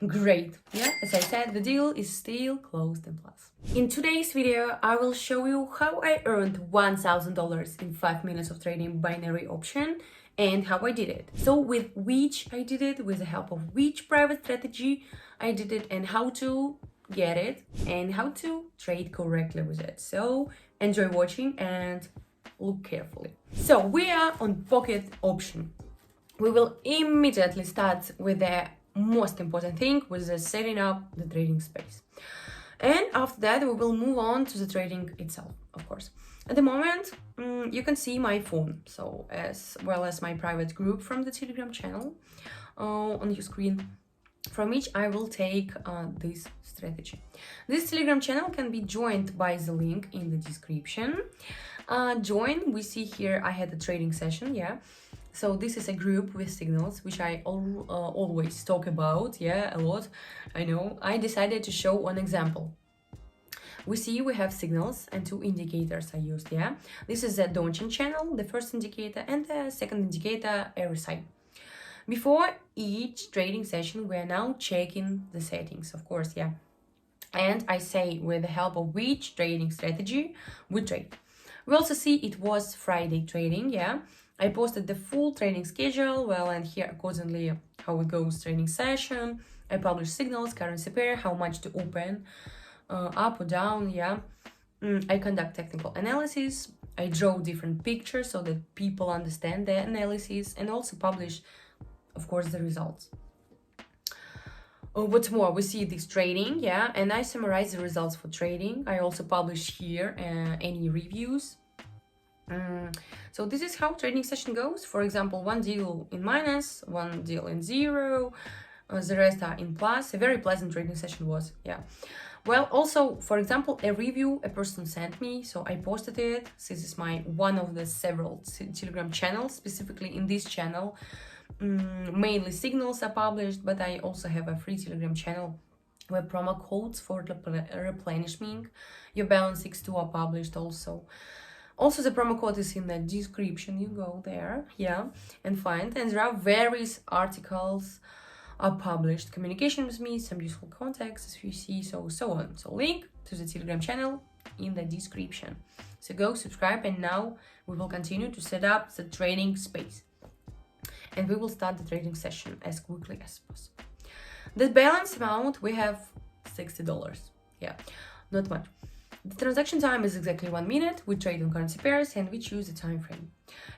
Great. Yeah, as I said, the deal is still closed in plus. In today's video, I will show you how I earned $1,000 in 5 minutes of trading binary option and how I did it. So with which I did it, with the help of which private strategy I did it, and how to get it and how to trade correctly with it. So enjoy watching and look carefully. So we are on pocket option. We will immediately start with the most important thing, which is setting up the trading space. And after that, we will move on to the trading itself, of course. At the moment, you can see my phone, so as well as my private group from the Telegram channel on your screen, from which I will take this strategy. This Telegram channel can be joined by the link in the description. Join, we see here I had a trading session, yeah. So this is a group with signals, which I always talk about, yeah, a lot. I know. I decided to show one example. We see we have signals and two indicators I used, yeah. This is the Donchian channel, the first indicator, and the second indicator, RSI. Before each trading session, we are now checking the settings, of course, yeah. And I say with the help of which trading strategy we trade. We also see it was Friday trading, yeah. I posted the full trading schedule, well, and here accordingly how it goes trading session. I publish signals, currency pair, how much to open, up or down, yeah. I conduct technical analysis. I draw different pictures so that people understand the analysis, and also publish, of course, the results. What's more, we see this trading, yeah, and I summarize the results for trading. I also publish here any reviews. So this is how trading session goes. For example, one deal in minus, one deal in zero, the rest are in plus. A very pleasant trading session was, yeah. Well, also, for example, a review a person sent me, so I posted it. This is my one of the several Telegram channels. Specifically in this channel, mainly signals are published, but I also have a free Telegram channel where promo codes for replenishing your balance X2 are published also. Also, the promo code is in the description. You go there, yeah, and find. And there are various articles are published, communication with me, some useful contacts, as you see, so on. So link to the Telegram channel in the description. So go subscribe, and now we will continue to set up the trading space. And we will start the trading session as quickly as possible. The balance amount, we have $60. Yeah, not much. The transaction time is exactly 1 minute. We trade on currency pairs and we choose the time frame.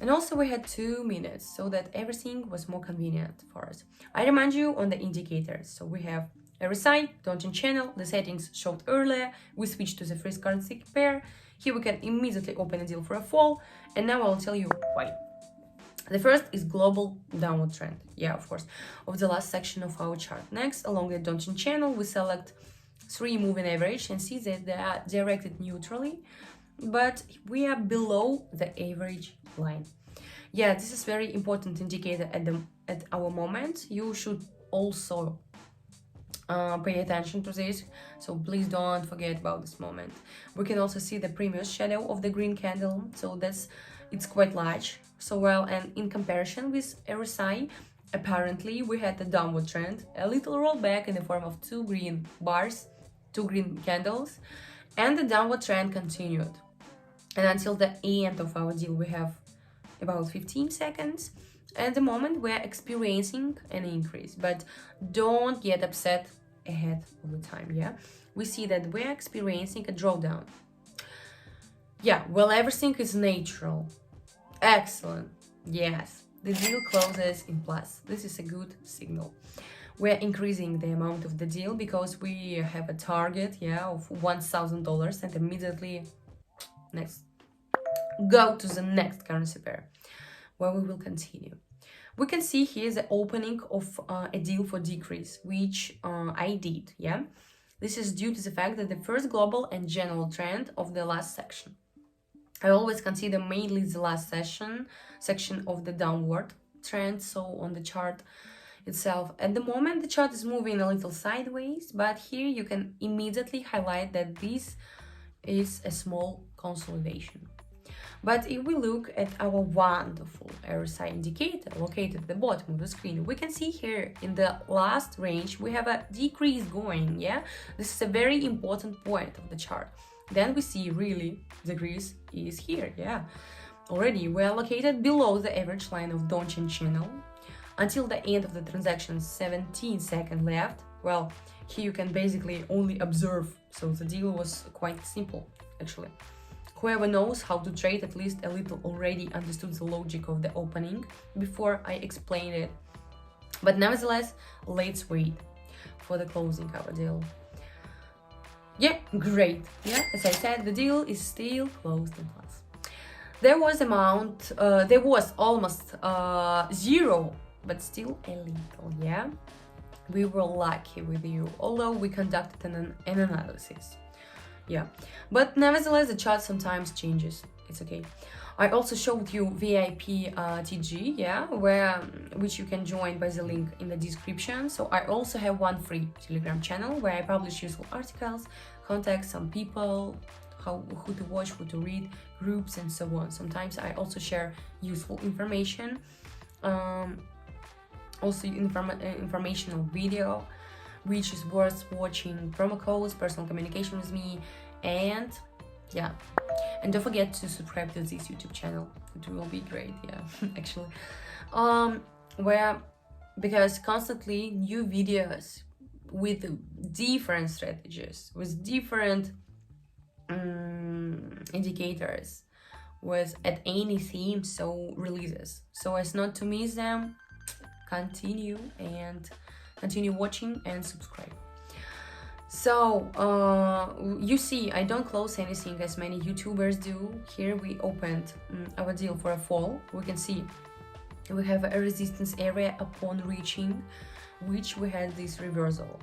And also we had 2 minutes so that everything was more convenient for us. I remind you on the indicators. So we have RSI, Donchian channel, the settings showed earlier. We switch to the first currency pair. Here we can immediately open a deal for a fall. And now I'll tell you why. The first is global downward trend. Yeah, of course, of the last section of our chart. Next, along the Donchian channel, we select 3 moving average and see that they are directed neutrally, but we are below the average line. Yeah, this is very important indicator at our moment. You should also pay attention to this, so please don't forget about this moment. We can also see the previous shadow of the green candle, so it's quite large. So well, and in comparison with RSI, apparently we had a downward trend, a little rollback in the form of 2 green bars, 2 green candles, and the downward trend continued. And until the end of our deal, we have about 15 seconds. At the moment, we're experiencing an increase, but don't get upset ahead of the time, yeah? We see that we're experiencing a drawdown. Yeah, well, everything is natural. Excellent. Yes, the deal closes in plus. This is a good signal. We're increasing the amount of the deal because we have a target, yeah, of $1,000, and immediately go to the next currency pair where we will continue. We can see here the opening of a deal for decrease, which I did, yeah. This is due to the fact that the first global and general trend of the last section. I always consider mainly the last section of the downward trend, so on the chart itself. At the moment, the chart is moving a little sideways, but here you can immediately highlight that this is a small consolidation. But if we look at our wonderful RSI indicator located at the bottom of the screen, we can see here in the last range we have a decrease going, yeah? This is a very important point of the chart. Then we see really decrease is here, yeah? Already we are located below the average line of Donchian channel. Until the end of the transaction, 17 seconds left. Well, here you can basically only observe, so the deal was quite simple, actually. Whoever knows how to trade at least a little already understood the logic of the opening before I explained it. But nevertheless, let's wait for the closing of a deal. Yeah, great. Yeah, as I said, the deal is still closed in plus. There was almost zero, but still a little, yeah? We were lucky with you, although we conducted an analysis. Yeah, but nevertheless, the chart sometimes changes. It's okay. I also showed you VIP TG, yeah, which you can join by the link in the description. So I also have one free Telegram channel where I publish useful articles, contact some people, who to watch, who to read, groups, and so on. Sometimes I also share useful information, also informational video, which is worth watching, promo codes, personal communication with me, and yeah, and don't forget to subscribe to this YouTube channel. It will be great, yeah. Actually, because constantly new videos with different strategies, with different indicators, with at any theme, so releases, so as not to miss them. Continue watching and subscribe. So you see, I don't close anything as many YouTubers do. Here we opened our deal for a fall. We can see we have a resistance area upon reaching which we had this reversal.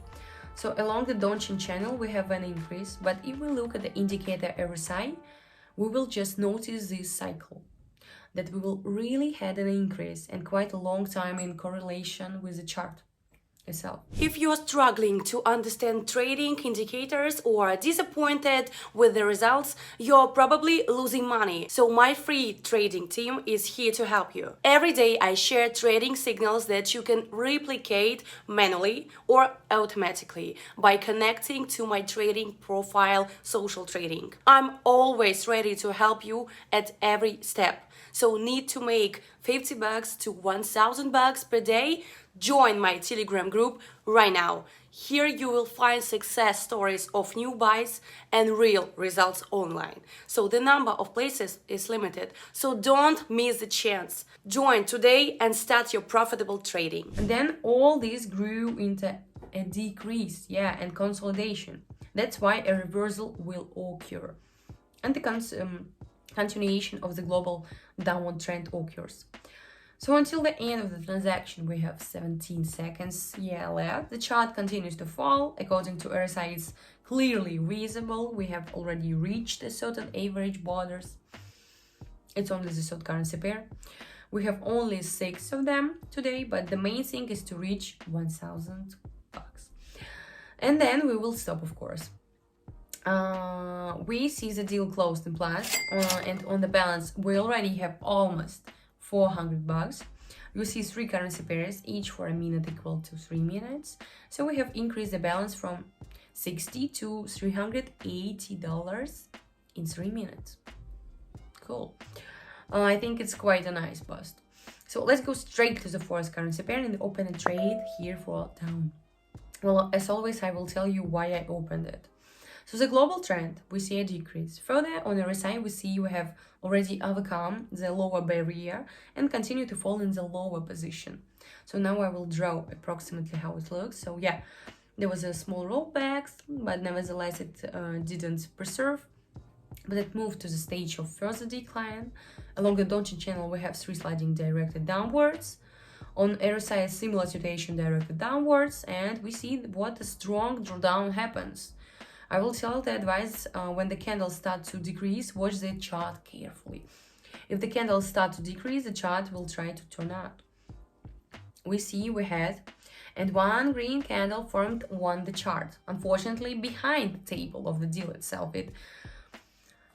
So along the Donchian channel we have an increase, but if we look at the indicator RSI, we will just notice this cycle, that we will really had an increase and quite a long time in correlation with the chart itself. If you're struggling to understand trading indicators or are disappointed with the results, you're probably losing money. So my free trading team is here to help you. Every day I share trading signals that you can replicate manually or automatically by connecting to my trading profile, Social Trading. I'm always ready to help you at every step. So need to make $50 to $1,000 per day? Join my Telegram group right now. Here you will find success stories of new buys and real results online. So the number of places is limited, so don't miss the chance. Join today and start your profitable trading. And then all this grew into a decrease, yeah, and consolidation. That's why a reversal will occur. And the continuation of the global downward trend occurs. So until the end of the transaction, we have 17 seconds left. The chart continues to fall. According to RSI, it's clearly visible. We have already reached a certain average borders. It's only the third currency pair. We have only 6 of them today, but the main thing is to reach $1,000. And then we will stop, of course. We see the deal closed in plus, and on the balance we already have almost $400. You see 3 currency pairs, each for a minute equal to 3 minutes. So we have increased the balance from $60 to $380 in 3 minutes. Cool. I think it's quite a nice bust. So let's go straight to the fourth currency pair and open a trade here for down. Well, as always, I will tell you why I opened it. So the global trend, we see a decrease. Further on the RSI, we see we have already overcome the lower barrier and continue to fall in the lower position. So now I will draw approximately how it looks. So yeah, there was a small rollback, but nevertheless it didn't preserve, but it moved to the stage of further decline. Along the Donchian channel, we have 3 sliding directed downwards. On RSI, a similar situation directed downwards, and we see what a strong drawdown happens. I will tell the advice when the candles start to decrease, watch the chart carefully. If the candles start to decrease, the chart will try to turn out. We see we had, and one green candle formed on the chart. Unfortunately, behind the table of the deal itself, it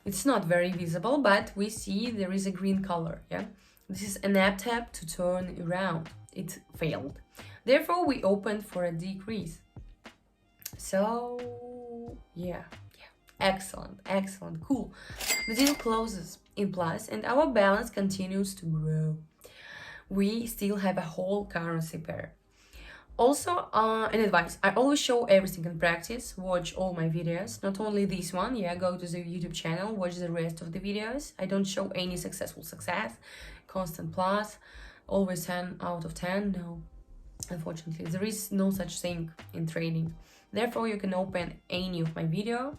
It's not very visible, but we see there is a green color, yeah? This is an app tab to turn around. It failed. Therefore, we opened for a decrease. So, yeah. Excellent, excellent, cool. The deal closes in plus and our balance continues to grow. We still have a whole currency pair. Also, an advice, I always show everything in practice. Watch all my videos, not only this one. Yeah, go to the YouTube channel, watch the rest of the videos. I don't show any success, constant plus, always 10 out of 10. No, unfortunately, there is no such thing in trading. Therefore, you can open any of my video.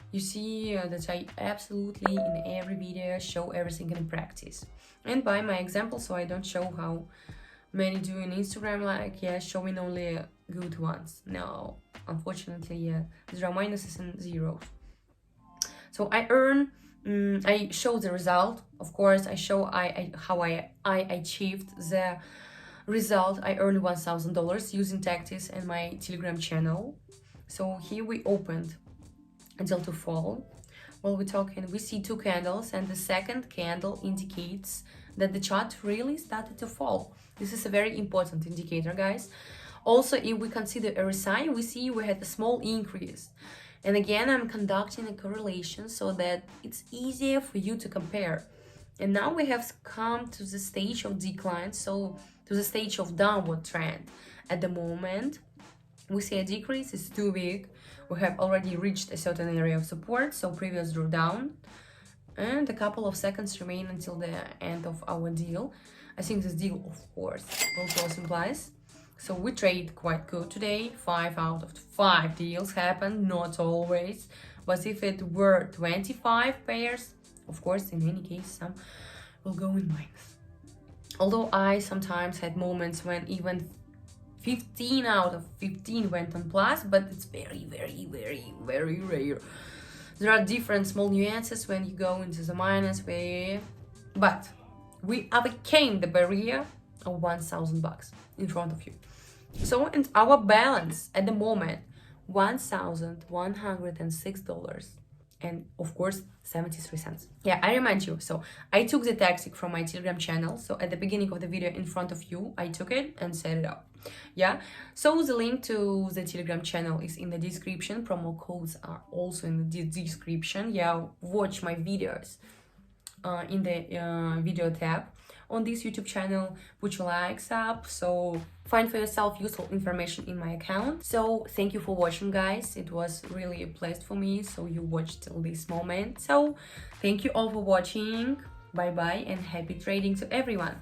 You see that I absolutely in every video show everything in practice. And by my example, so I don't show how many do in Instagram, like, yeah, showing only good ones. No, unfortunately, yeah, there are minuses and zeros. So I earn, I show the result. Of course, I show how I achieved the result. I earned $1,000 using tactics and my Telegram channel. So here we opened until to fall. While we're talking, we see two candles, and the second candle indicates that the chart really started to fall. This is a very important indicator, guys. Also, if we consider RSI, we see we had a small increase. And again, I'm conducting a correlation so that it's easier for you to compare. And now we have come to the stage of decline, so to the stage of downward trend. At the moment, we see a decrease, it's too big. We have already reached a certain area of support, so previous drawdown. And a couple of seconds remain until the end of our deal. I think this deal, of course, will close in place. So we trade quite good today. 5 out of 5 deals happened, not always. But if it were 25 pairs, of course, in any case, some will go in minus. Although I sometimes had moments when even 15 out of 15 went on plus, but it's very, very, very, very rare. There are different small nuances when you go into the minus way, but we overcame the barrier of $1,000 in front of you. So, and our balance at the moment, $1,106 and of course 73 cents. Yeah, I remind you, so I took the tactic from my Telegram channel. So at the beginning of the video in front of you, I took it and set it up. Yeah, so the link to the Telegram channel is in the description. Promo codes are also in the description. Yeah, watch my videos in the video tab on this YouTube channel. Put your likes up, so find for yourself useful information in my account. So thank you for watching, guys. It was really a pleasure for me, so you watched till this moment. So thank you all for watching. Bye bye and happy trading to everyone.